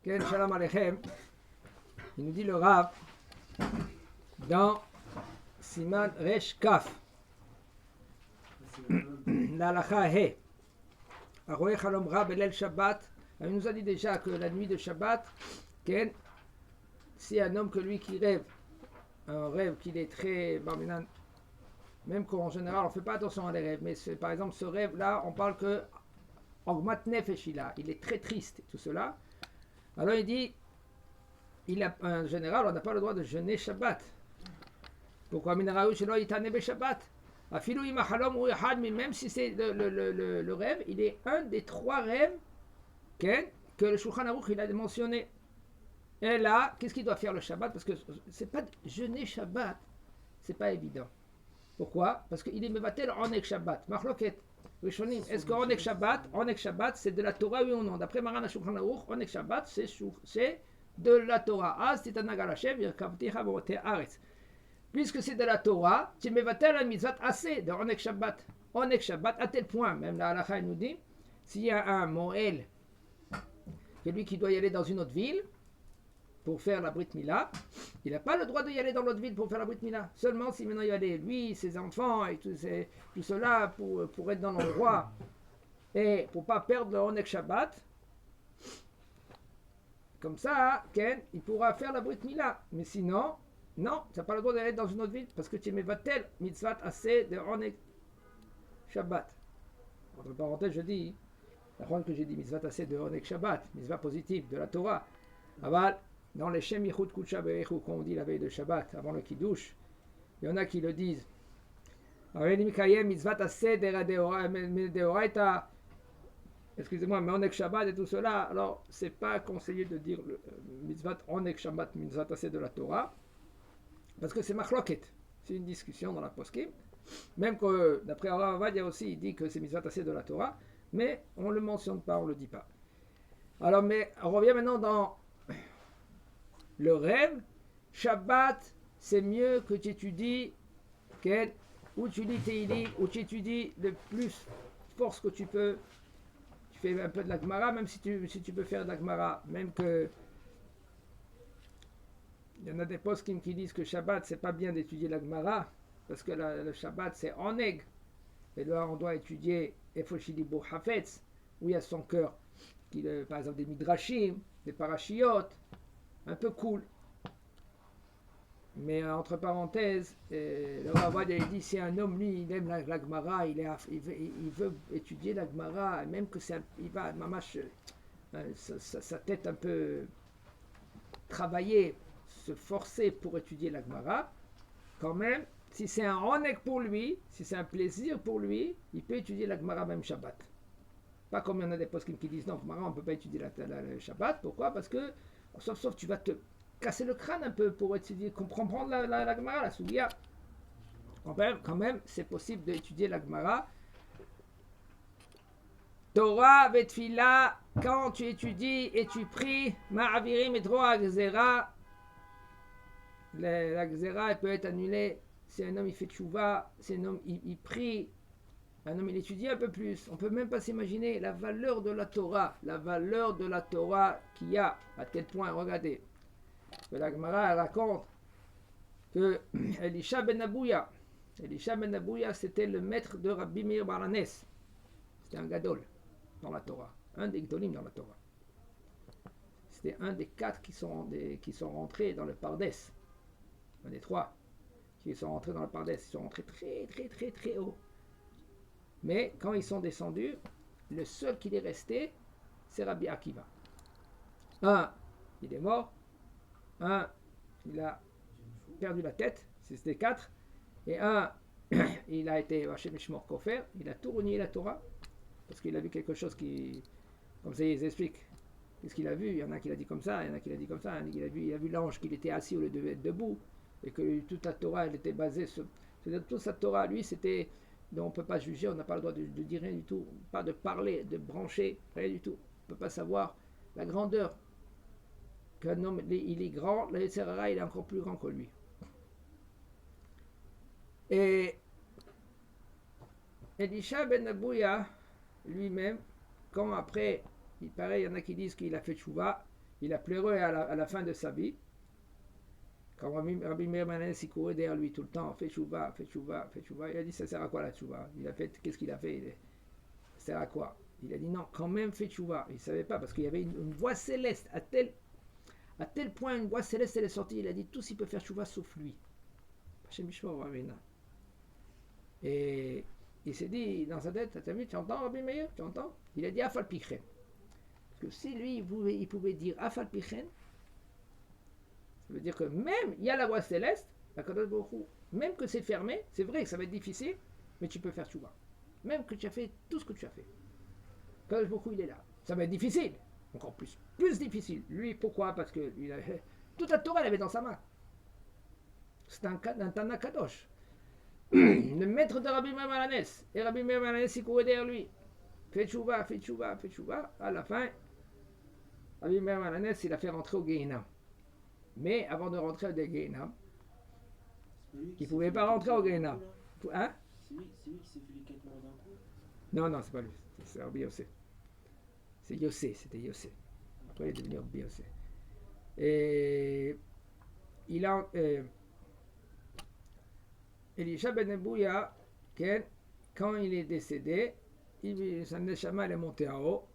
Ken Shalom Aleichem, il nous dit le Rav dans Siman Resh Kaf, la halakha He, Aroé Chalom Ra Belel Shabbat. Il nous a dit déjà que la nuit de Shabbat, Ken, si un homme que lui qui rêve, un rêve qu'il est très barminan, même qu'en général on ne fait pas attention à les rêves, mais par exemple ce rêve-là, on parle que Ogmat Nefeshila, il est très triste, tout cela. Alors il dit, en général, on n'a pas le droit de jeûner Shabbat. Pourquoi même si c'est le rêve, il est un des trois rêves que le Shulchan Aruch il a mentionné. Et là, qu'est-ce qu'il doit faire le Shabbat? Parce que c'est pas jeûner Shabbat, c'est pas évident. Pourquoi? Parce qu'il est mevatel onek Shabbat. Machloket. Est-ce que onek Shabbat, c'est de la Torah oui ou non? D'après Maran Shulchan Aruch, onek Shabbat, c'est de la Torah. Az titanagal Hashem yirkavticha v'otei haaretz. Puisque c'est de la Torah, tu mevatel la mitzvah assez de onek Shabbat. Onek Shabbat, à tel point, même la halakha nous dit, s'il y a un Moël, celui qui doit y aller dans une autre ville, pour faire la Brit Mila, il n'a pas le droit d'y aller dans l'autre ville pour faire la Brit Mila. Seulement si maintenant il y a lui, ses enfants et tout cela pour être dans l'endroit et pour ne pas perdre le Onek Shabbat, comme ça, Ken, il pourra faire la Brit Mila. Mais sinon, non, tu n'as pas le droit d'aller dans une autre ville parce que tu mevatel mitzvah assez de Onek Shabbat. Entre parenthèses, je dis, la fois que j'ai dit mitzvah assez de Onek Shabbat, mitzvah positive de la Torah. Aval, dans les Shem Yichud Kudsha Be'echu, quand on dit la veille de Shabbat, avant le Kiddush, il y en a qui le disent. Excusez-moi, mais Onek Shabbat et tout cela, alors c'est pas conseillé de dire le mitzvah Onek Shabbat, mitzvah assez de la Torah, parce que c'est machloket, c'est une discussion dans la poskim. Même que d'après Rav Avadia aussi, il dit que c'est mitzvah assez de la Torah, mais on ne le mentionne pas, on ne le dit pas. Alors, mais on revient maintenant dans le rêve. Shabbat, c'est mieux que tu étudies ou tu lis Teilim, ou tu étudies le plus force que tu peux. Tu fais un peu de la Gemara, même si tu peux faire de la Gemara, même que il y en a des poskim qui disent que Shabbat, c'est pas bien d'étudier la Gemara, parce que le Shabbat, c'est Oneg. Et là, on doit étudier Efoshilibo Hafetz, où il y a son cœur, par exemple des Midrashim, des Parashiot, un peu cool. Mais entre parenthèses, le Ravad il dit si un homme, lui, il aime la Gemara, il veut étudier la Gemara, même que il va mamash, sa tête un peu travailler, se forcer pour étudier la Gemara, quand même, si c'est un onek pour lui, si c'est un plaisir pour lui, il peut étudier la Gemara même Shabbat. Pas comme il y en a des poskim qui disent non, Gemara, on ne peut pas étudier le Shabbat. Pourquoi? Parce que, sauf tu vas te casser le crâne un peu pour étudier, comprendre la Gemara, la Sougia. Quand même, c'est possible d'étudier la Gemara. Torah vetfila, quand tu étudies et tu pries, ma'avirim et droa gzera, la gzera, elle peut être annulée. Si un homme il fait tchouva, si un homme il prie, un homme il étudie un peu plus. On ne peut même pas s'imaginer la valeur de la Torah qu'il y a, à tel point, regardez. Que la Gemara raconte que Elisha ben Abouya, c'était le maître de Rabbi Meir Baranes. C'était un gadol dans la Torah, un des gdolim dans la Torah. C'était un des 4 qui sont rentrés dans le Pardes, un des 3 qui sont rentrés dans le Pardes. Ils sont rentrés très très très très haut. Mais quand ils sont descendus, le seul qui est resté, c'est Rabbi Akiva. Un, il est mort. Un, il a perdu la tête, c'était 4. Et un, il a été Hachem Mishmor Kofer, il a tout renié la Torah, parce qu'il a vu quelque chose qui, comme ça ils expliquent, qu'est-ce qu'il a vu, il y en a qui l'a dit comme ça, il y en a qui l'a dit comme ça, il a vu l'ange qu'il était assis au lieu d'être debout, et que toute la Torah, elle était basée sur, c'est-à-dire toute sa Torah, lui, c'était, dont on ne peut pas juger, on n'a pas le droit de dire rien du tout, pas de parler, de brancher, rien du tout, on ne peut pas savoir la grandeur. Qu'un homme, il est grand, le Yetzirah, il est encore plus grand que lui. Et Elisha ben Abouya, lui-même, quand après, il paraît, il y en a qui disent qu'il a fait tchouva, il a pleuré à la fin de sa vie. Quand Rabbi Meir Manès, il courait derrière lui tout le temps, fais tchouva, fais tchouva, fais tchouva. Il a dit, ça sert à quoi la tchouva? Il a fait, qu'est-ce qu'il a fait? Ça sert à quoi? Il a dit, non, quand même fais tchouva. Il ne savait pas, parce qu'il y avait une voix céleste, à tel point une voix céleste, elle est sortie. Il a dit, tous, il peut faire tchouva sauf lui. Et il s'est dit dans sa tête, t'as vu, tu entends Rabbi Meir? Tu entends? Il a dit, Afal Pichen. Parce que si lui, il pouvait dire Afal Pichen, ça veut dire que même, il y a la voix céleste, même que c'est fermé, c'est vrai que ça va être difficile, mais tu peux faire tchouva. Même que tu as fait tout ce que tu as fait. Kadosh Baruch Hu, il est là. Ça va être difficile, encore plus difficile. Lui, pourquoi? Parce que toute la Torah, elle avait dans sa main. C'est un Tana Kadosh. Le maître de Rabbi Meir Manès, et Rabbi Meir Manès, il courait derrière lui. Fais tchouva, fais tchouva, fais tchouva. À la fin, Rabbi Meir Manès, il a fait rentrer au Gehinam. Mais avant de rentrer au Gehinam, il ne pouvait pas rentrer au Gehinam. Hein? C'est lui qui s'est fait les 4 morts d'un coup? Non, c'est pas lui. C'est Rabbi Yossé. C'est Yossé, c'était Yossé. Après, il est devenu Rabbi Yossé. Et il a... Elisha ben Ebouya, quand il est décédé, sa neshama est montée en haut.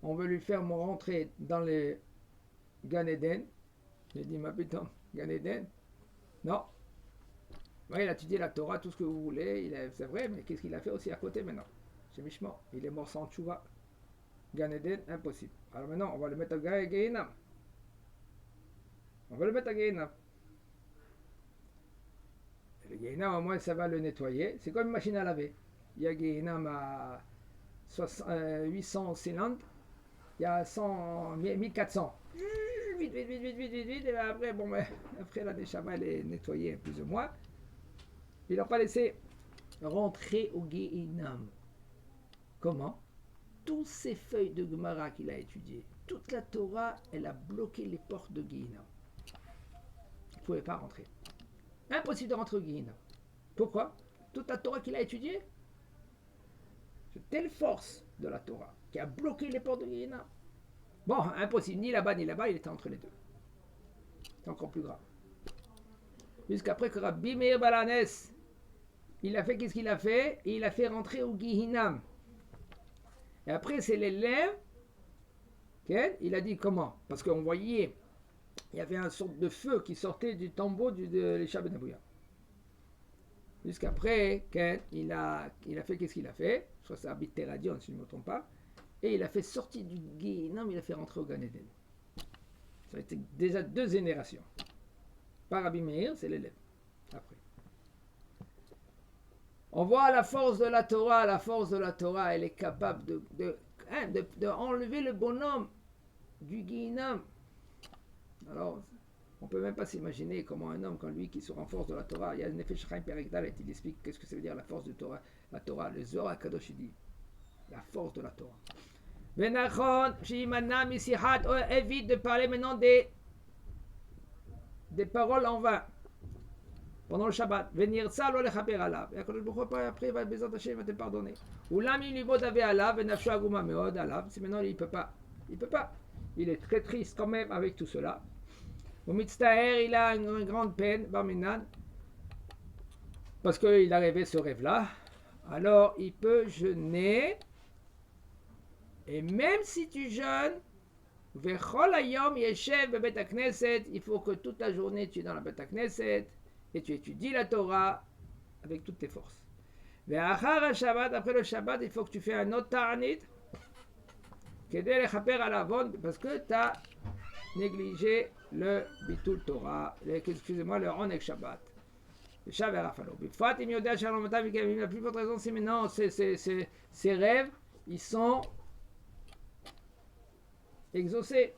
On veut lui faire rentrer dans les Gan Eden. J'ai dit, ma putain, Gan Eden? Non. Ouais, il a étudié la Torah, tout ce que vous voulez, c'est vrai, mais qu'est-ce qu'il a fait aussi à côté maintenant? C'est Mishma, il est mort sans tchouva. Gan Eden, impossible. Alors maintenant, on va le mettre à Gehinam. On va le mettre à Gehinam. Le Gehinam, au moins, ça va le nettoyer. C'est comme une machine à laver. Il y a Gehinam à 800 cylindres. Il y a 1400. Vite. Et après, après la Neshama, elle est nettoyée plus ou moins. Il n'a pas laissé rentrer au Gehinam. Comment? Toutes ces feuilles de Gemara qu'il a étudiées, toute la Torah, elle a bloqué les portes de Gehinam. Il ne pouvait pas rentrer. Impossible de rentrer au Gehinam. Pourquoi? Toute la Torah qu'il a étudiée, c'est telle force de la Torah qui a bloqué les portes de Gehinam. Bon, impossible, ni là-bas, il était entre les deux. C'est encore plus grave. Jusqu'après que Rabbi Meir Balanès, il a fait qu'est-ce qu'il a fait? Et il a fait rentrer au Gehinam. Et après, c'est l'élève, il a dit comment? Parce qu'on voyait, il y avait une sorte de feu qui sortait du tombeau de l'Elisha ben Abouya. Jusqu'après, il a fait qu'est-ce qu'il a fait? Je crois que c'est Abit Teradion, si je ne me trompe pas. Et il a fait sortir du Gehinam, il a fait rentrer au Gan Eden. Ça a été déjà 2 générations. Pas Rabbi Meir, c'est l'élève. Après. On voit la force de la Torah, elle est capable de enlever le bonhomme du Gehinam. Alors, on ne peut même pas s'imaginer comment un homme comme lui qui se renforce de la Torah, il y a le Nefesh Chaim Perikdal, il explique qu'est-ce que ça veut dire la force de Torah. La Torah, le Zohar Kadosh, il dit la force de la Torah. Benachon, Shimana, Misihat, évite de parler maintenant des paroles en vain. Pendant le Shabbat, venir ça, le chaper alav. Et après, il va te pardonner. Ou l'ami lui avait alav, et nafshu aguma meod alav. C'est maintenant, il peut pas. Il est très triste quand même avec tout cela. Au mitztaher, il a une grande peine, Barminan, parce qu'il a rêvé ce rêve-là. Alors, il peut jeûner. Et même si tu jeûnes, vechol hayom yeshev bebet hakneset, il faut que toute la journée tu es dans la bet hakneset. Et tu étudies la Torah avec toutes tes forces. Shabbat, après le Shabbat, il faut que tu fasses un autre ta'anit, parce que tu as négligé le bitul Torah, le onek Shabbat. La plus forte raison, c'est maintenant, ces rêves, ils sont exaucés.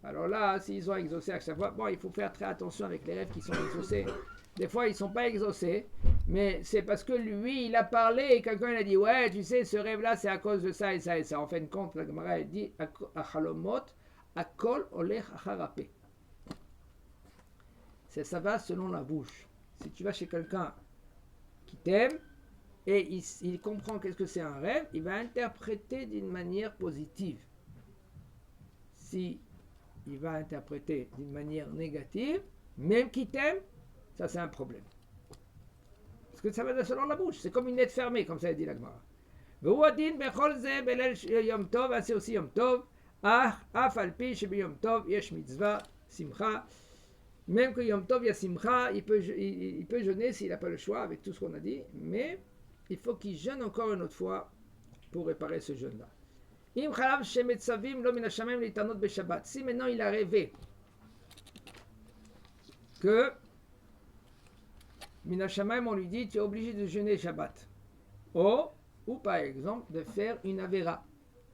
Alors là, s'ils ont exaucé à chaque fois, bon, il faut faire très attention avec les rêves qui sont exaucés. Des fois, ils ne sont pas exaucés, mais c'est parce que lui, il a parlé et quelqu'un il a dit, ouais, tu sais, ce rêve-là, c'est à cause de ça et ça et ça. En fin de compte, la Gemara, elle dit, Achalomot, Akol Olech Acharapé. Ça va selon la bouche. Si tu vas chez quelqu'un qui t'aime et il comprend qu'est-ce que c'est un rêve, il va interpréter d'une manière positive. si il va interpréter d'une manière négative, même qu'il t'aime, ça c'est un problème. Parce que ça va selon la bouche, c'est comme une lettre fermée, comme ça dit la Gemara. Ainsi aussi Yom Tov, Af al pi shebiyom Tov yesh mitzvah simcha. Même que Yom Tov, il y a simcha, il peut jeûner s'il n'a pas le choix avec tout ce qu'on a dit, mais il faut qu'il jeûne encore une autre fois pour réparer ce jeûne-là. Si maintenant il a rêvé que Minashamayim, on lui dit tu es obligé de jeûner Shabbat, ou par exemple de faire une avéra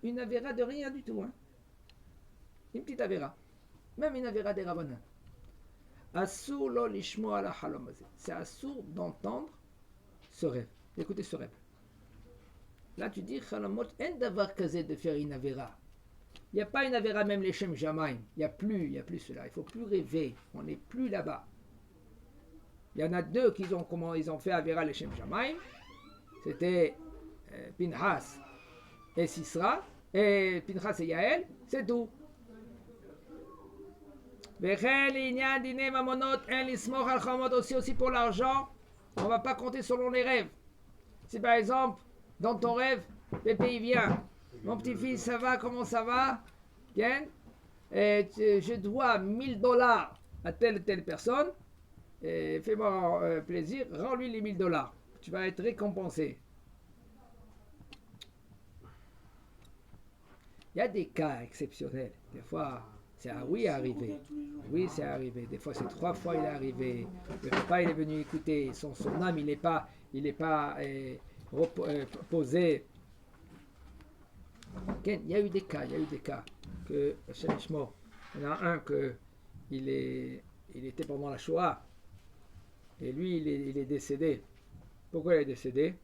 de rien du tout, hein. Une petite avéra, même une avéra des Rabbanan. Assour lo lishmo ala halom hazeh. C'est assour d'entendre ce rêve, d'écouter ce rêve. Là, tu dis, Chalamot, en davar kazé de faire une avéra. Il n'y a pas une avéra, même les Shem Jamaim. Il n'y a plus cela. Il ne faut plus rêver. On n'est plus là-bas. Il y en a deux ils ont fait avéra les Shem Jamaim. C'était Pinchas et Sisra. Et Pinchas et Yael. C'est tout. Aussi pour l'argent, on ne va pas compter selon les rêves. Si par exemple, dans ton rêve, Pépé il vient, mon petit-fils, ça va, comment ça va? Bien. Et je dois $1000 à telle personne, et fais-moi plaisir, rends-lui les $1000. Tu vas être récompensé. Il y a des cas exceptionnels. Des fois, c'est arrivé. Oui, c'est arrivé. Des fois, c'est 3 fois il est arrivé. Le papa, il est venu écouter. Son âme, il n'est pas posé. Il y a eu des cas que Hashem Yishmor, il y en a un que il était pendant la Shoah et lui il est décédé. Pourquoi il est décédé?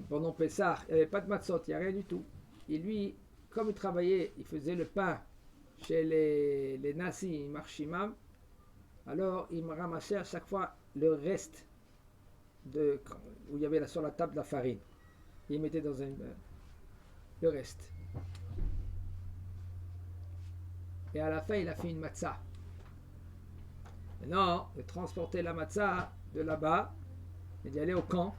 Pendant Pessah, il n'y avait pas de matzot, il n'y a rien du tout. Et lui, comme il travaillait, il faisait le pain chez les nazis marchimam, alors il me ramassait à chaque fois le reste où il y avait sur la table de la farine. Il mettait dans le reste. Et à la fin, il a fait une matzah. Maintenant, de transporter la matzah de là-bas et d'y aller au camp.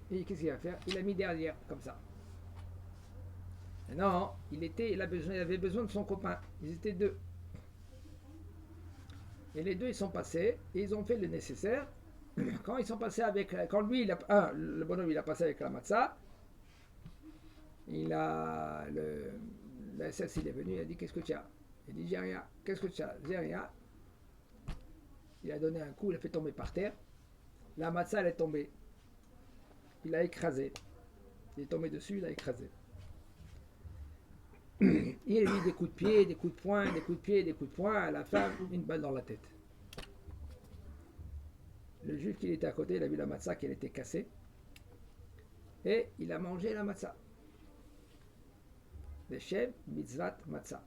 Et qu'est-ce qu'il va faire? Il a mis derrière, comme ça. Maintenant, il avait besoin de son copain. Ils étaient 2. Et les 2, ils sont passés et ils ont fait le nécessaire. Quand ils sont passés le bonhomme, il a passé avec la matzah. Le SS, il est venu, il a dit, qu'est-ce que tu as? Il dit, j'ai rien. Qu'est-ce que tu as? J'ai rien. Il a donné un coup, il a fait tomber par terre. La matzah, elle est tombée. Il a écrasé. Il est tombé dessus, il a écrasé. Il a mis des coups de pied, des coups de poing, des coups de pied, des coups de poing. À la fin, une balle dans la tête. Le juif qui était à côté, il a vu la matzah qui était cassée. Et il a mangé la matzah. Le Shem Mitzvat Matzah.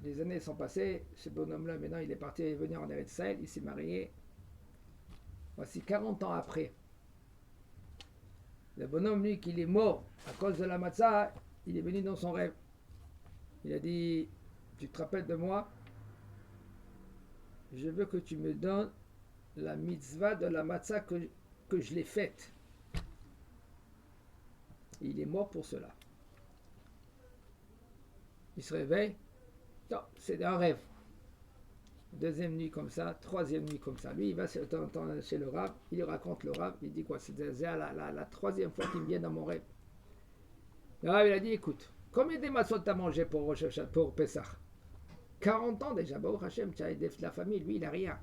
Les années sont passées, ce bonhomme-là, maintenant, il est parti venir en Eretz Israël, il s'est marié. Voici 40 ans après. Le bonhomme, lui, qu'il est mort à cause de la matzah, il est venu dans son rêve. Il a dit, tu te rappelles de moi? Je veux que tu me donnes la mitzvah de la matzah que je l'ai faite. Il est mort pour cela. Il se réveille. Non, c'est un rêve. Deuxième nuit comme ça, troisième nuit comme ça. Lui, il va chez le Rav, il lui raconte le Rav, il dit quoi? C'est la troisième fois qu'il me vient dans mon rêve. Le Rav, il a dit, écoute, combien de matzot t'as mangé pour Pessah? 40 ans déjà, Baruch Hashem, tu as aidé la famille, lui, il n'a rien.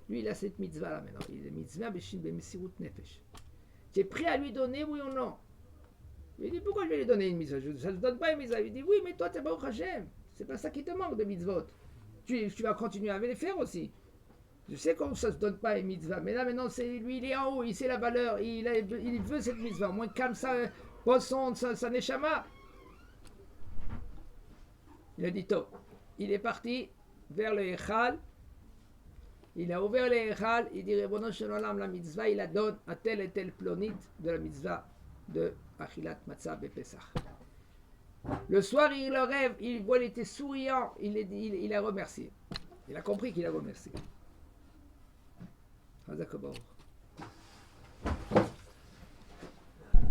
Lui, il a cette mitzvah-là maintenant. Il est mitzvah, beshin, bemesirut nefesh. Tu es prêt à lui donner, oui ou non? Il dit, pourquoi je vais lui donner une mitzvah? Ça ne donne pas une mitzvah. Il dit, oui, mais toi, tu es Baruch Hashem. C'est pas ça qui te manque de mitzvot. Tu vas continuer à les faire aussi. Je sais qu'on ça se donne pas une mitzvah, mais là maintenant c'est lui, il est en haut, il sait la valeur, il veut cette mitzvah. Au moins calme ça, pose sa neshama. Il a dit top. Il est parti vers le Echal. Il a ouvert le Echal. Il dit Ribbono shel olam, la mitzvah, il la donne à tel et tel plonite de la mitzvah de Achilat Matzah Bepesach. Le soir, il le rêve, il voit, il était souriant, il a remercié. Il a compris qu'il a remercié. Hazak Baruch.